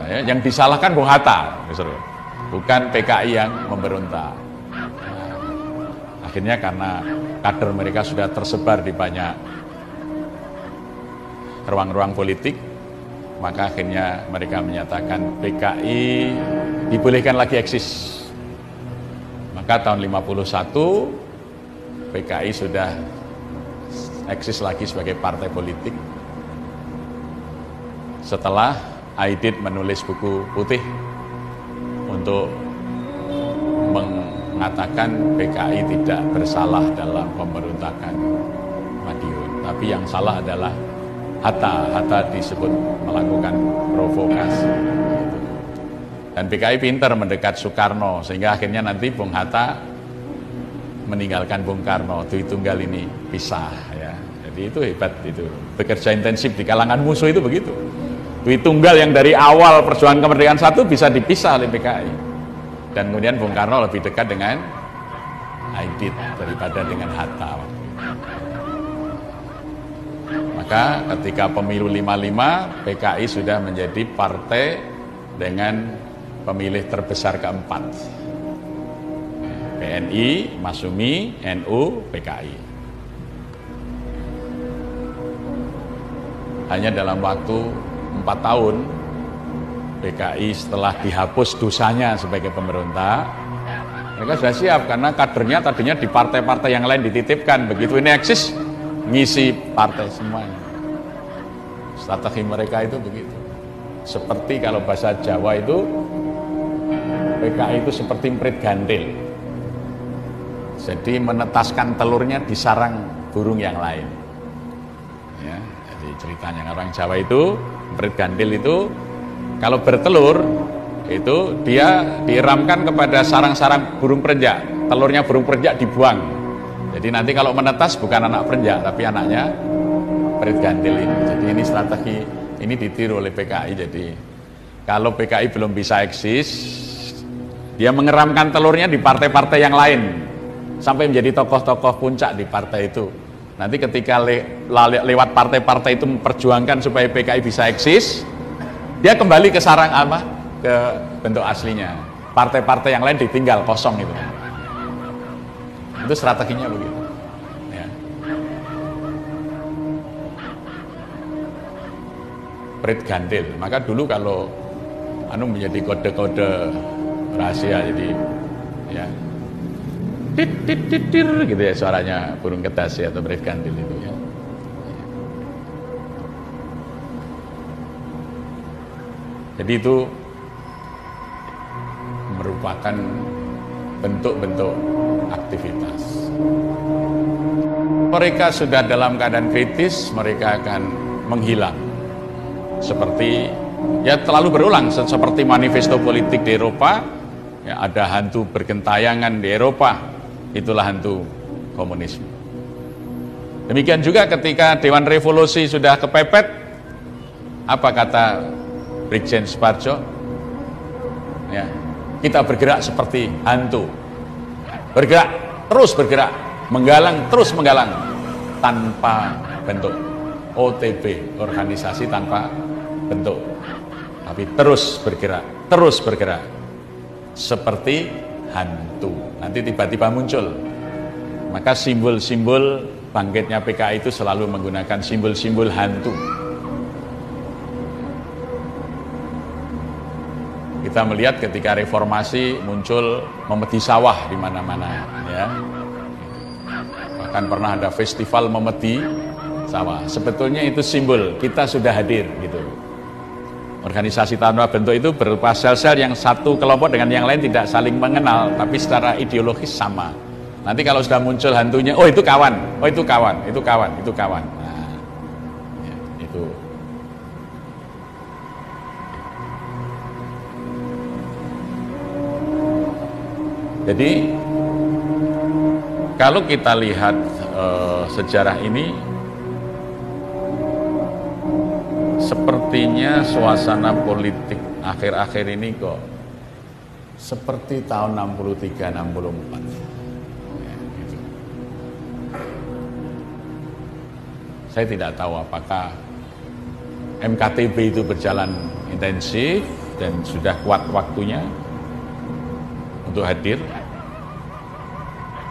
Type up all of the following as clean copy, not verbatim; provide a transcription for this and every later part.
Ya, yang disalahkan Bung Hatta, bukan PKI yang memberontak. Akhirnya karena kader mereka sudah tersebar di banyak ruang-ruang politik, maka akhirnya mereka menyatakan PKI dibolehkan lagi eksis. Maka tahun 51 PKI sudah eksis lagi sebagai partai politik. Setelah Aidit menulis buku putih untuk mengatakan PKI tidak bersalah dalam pemberontakan Madiun, tapi yang salah adalah Hatta. Hatta disebut melakukan provokasi. Dan PKI pintar mendekat Soekarno, sehingga akhirnya nanti Bung Hatta meninggalkan Bung Karno. Dwi Tunggal ini pisah, ya. Jadi itu hebat, itu bekerja intensif di kalangan musuh itu begitu. Dwi Tunggal yang dari awal perjuangan kemerdekaan satu bisa dipisah oleh PKI, dan kemudian Bung Karno lebih dekat dengan Aidit daripada dengan Hatta. Maka ketika pemilu 55 PKI sudah menjadi partai dengan pemilih terbesar keempat. PNI, Masyumi, NU, PKI. Hanya dalam waktu 4 tahun PKI setelah dihapus dosanya sebagai pemberontak, mereka sudah siap karena kadernya tadinya di partai-partai yang lain dititipkan. Begitu ini eksis, ngisi partai semuanya. Strategi mereka itu begitu. Seperti kalau bahasa Jawa itu, PKI itu seperti emprit gandil. Jadi menetaskan telurnya di sarang burung yang lain. Ya, jadi ceritanya orang Jawa itu, emprit gandil itu kalau bertelur itu dia dieramkan kepada sarang-sarang burung perenjak. Telurnya burung perenjak dibuang. Jadi nanti kalau menetas bukan anak perenjak tapi anaknya emprit gandil ini. Jadi ini strategi ini ditiru oleh PKI. Jadi kalau PKI belum bisa eksis, dia mengeramkan telurnya di partai-partai yang lain sampai menjadi tokoh-tokoh puncak di partai itu. Nanti ketika lewat partai-partai itu memperjuangkan supaya PKI bisa eksis, dia kembali ke sarang apa? Ke bentuk aslinya. Partai-partai yang lain ditinggal kosong itu. Itu strateginya begitu. Ya. Prit gandil. Maka dulu kalau menjadi kode-kode rahasia, jadi ya tit gitu ya suaranya burung ketasi atau prit gandil itu ya. Jadi itu merupakan bentuk-bentuk aktivitas. Mereka sudah dalam keadaan kritis, mereka akan menghilang. Seperti ya terlalu berulang seperti manifesto politik di Eropa, ya ada hantu bergentayangan di Eropa, itulah hantu komunisme. Demikian juga ketika Dewan Revolusi sudah kepepet, apa kata Brigjen Suparjo? Ya, kita bergerak seperti hantu, bergerak, terus bergerak, menggalang, terus menggalang, tanpa bentuk. OTB, organisasi tanpa bentuk, tapi terus bergerak, seperti hantu. Nanti tiba-tiba muncul. Maka simbol-simbol bangkitnya PKI itu selalu menggunakan simbol-simbol hantu. Kita melihat ketika reformasi muncul memedi sawah di mana-mana, ya. Bahkan pernah ada festival memedi sawah. Sebetulnya itu simbol kita sudah hadir, gitu. Organisasi tanpa bentuk itu berupa sel-sel yang satu kelompok dengan yang lain tidak saling mengenal, tapi secara ideologis sama. Nanti kalau sudah muncul hantunya, oh itu kawan, oh itu kawan, itu kawan, itu kawan. Nah, ya, itu. Jadi kalau kita lihat sejarah ini, sepertinya suasana politik akhir-akhir ini kok seperti tahun 63-64. Ya, gitu. Saya tidak tahu apakah MKTB itu berjalan intensif dan sudah kuat waktunya untuk hadir,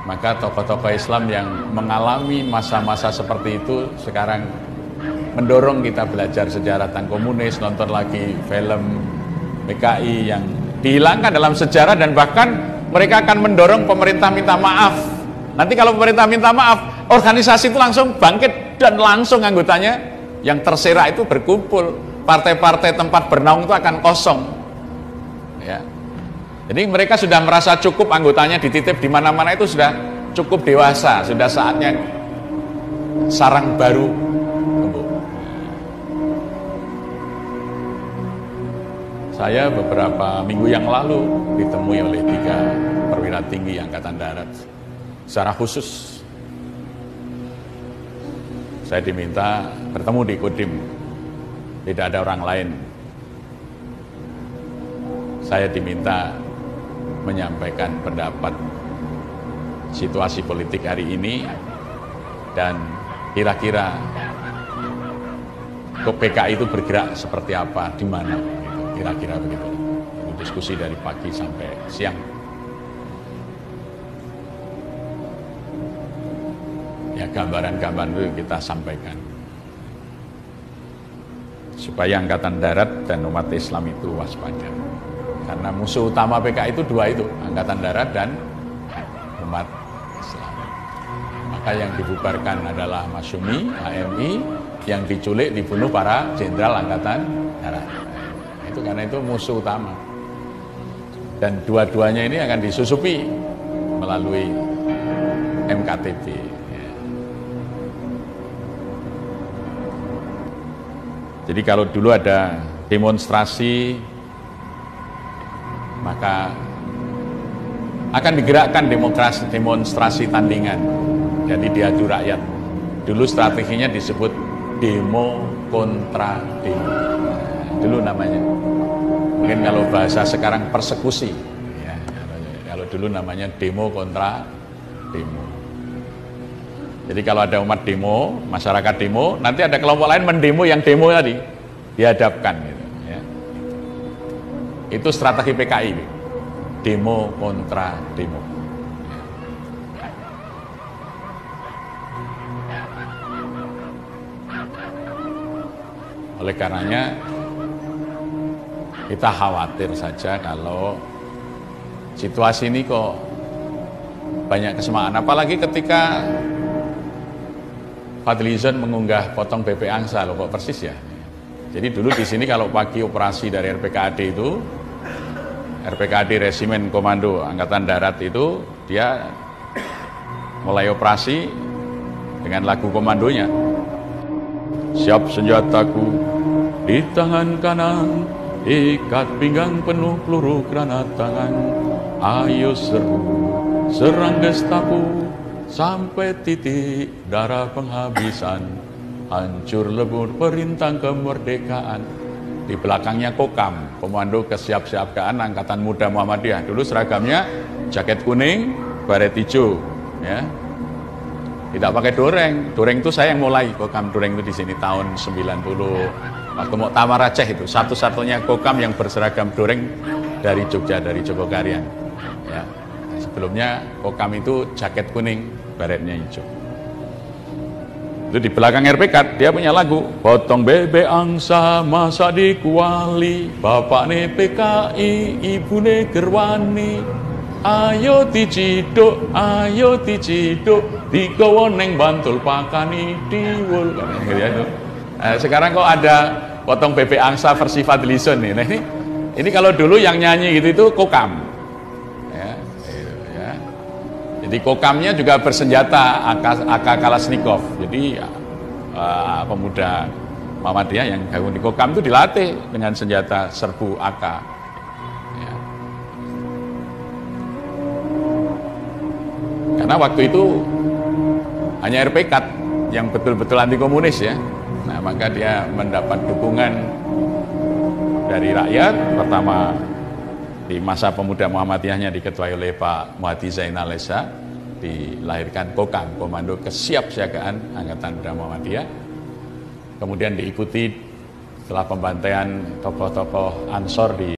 maka tokoh-tokoh Islam yang mengalami masa-masa seperti itu sekarang mendorong kita belajar sejarah tentang komunis, nonton lagi film PKI yang dihilangkan dalam sejarah, dan bahkan mereka akan mendorong pemerintah minta maaf. Nanti kalau pemerintah minta maaf, organisasi itu langsung bangkit dan langsung anggotanya yang terserak itu berkumpul. Partai-partai tempat bernaung itu akan kosong. Ya. Jadi mereka sudah merasa cukup anggotanya dititip di mana-mana, itu sudah cukup dewasa, sudah saatnya sarang baru. Saya beberapa minggu yang lalu ditemui oleh 3 perwira tinggi Angkatan Darat. Secara khusus saya diminta bertemu di Kodim, tidak ada orang lain. Saya diminta menyampaikan pendapat situasi politik hari ini dan kira-kira PKI itu bergerak seperti apa, di mana, kira-kira begitu. Itu diskusi dari pagi sampai siang. Ya, gambaran-gambaran itu kita sampaikan supaya Angkatan Darat dan umat Islam itu waspada. Karena musuh utama PKI itu 2 itu, Angkatan Darat dan umat Islam. Maka yang dibubarkan adalah Masyumi, HMI, yang diculik, dibunuh para jenderal Angkatan Darat. Itu karena itu musuh utama. Dan dua-duanya ini akan disusupi melalui MKTB. Jadi kalau dulu ada demonstrasi, maka akan digerakkan demonstrasi tandingan. Jadi diadu rakyat. Dulu strateginya disebut demo kontra demo. Dulu namanya. Mungkin kalau bahasa sekarang persekusi. Ya, kalau dulu namanya demo kontra demo. Jadi kalau ada umat demo, masyarakat demo, nanti ada kelompok lain mendemo yang demo tadi, dihadapkan. Gitu, ya. Itu strategi PKI, demo kontra demo. Oleh karenanya, kita khawatir saja kalau situasi ini kok banyak kesemaan, apalagi ketika Fadlizon mengunggah potong BP angsa, loh kok persis ya. Jadi dulu di sini kalau pagi operasi dari RPKAD itu, RPKAD Resimen Komando Angkatan Darat itu, dia mulai operasi dengan lagu komandonya. Siap senjataku di tangan kanan, ikat pinggang penuh peluru granat tangan. Ayo seru, serang Gestapo, sampai titik darah penghabisan, hancur lebur perintah kemerdekaan. Di belakangnya Kokam, Komando Kesiapsiagaan Angkatan Muda Muhammadiyah. Dulu seragamnya jaket kuning, baret hijau, ya. Tidak pakai doreng. Doreng itu saya yang mulai Kokam doreng itu di sini tahun 90. Waktu Muktamar Aceh itu satu-satunya Kokam yang berseragam doreng dari Jogja, dari Jogokarian. Ya. Sebelumnya Kokam itu jaket kuning, baretnya hijau. Itu di belakang RPK dia punya lagu, potong bebek angsa masa dikuali, bapakne PKI, ibune gerwani. Ayo diciduk, digawa neng Bantul pakani diwul. Sekarang kok ada potong bebek angsa versi Fadlizon nih. Nah, ini kalau dulu yang nyanyi gitu itu Kokam. Jadi Kokamnya juga bersenjata AK Kalashnikov. Jadi pemuda Muhammadiyah yang gabung di Kokam itu dilatih dengan senjata serbu AK. Ya. Karena waktu itu hanya RPK yang betul-betul anti komunis ya. Nah, maka dia mendapat dukungan dari rakyat. Pertama, di masa pemuda Muhammadiyahnya diketuai oleh Pak Muhadi Zainal Esa, dilahirkan Kokam, Komando Kesiapsiagaan Angkatan Muda Muhammadiyah. Kemudian diikuti setelah pembantaian tokoh-tokoh Ansor di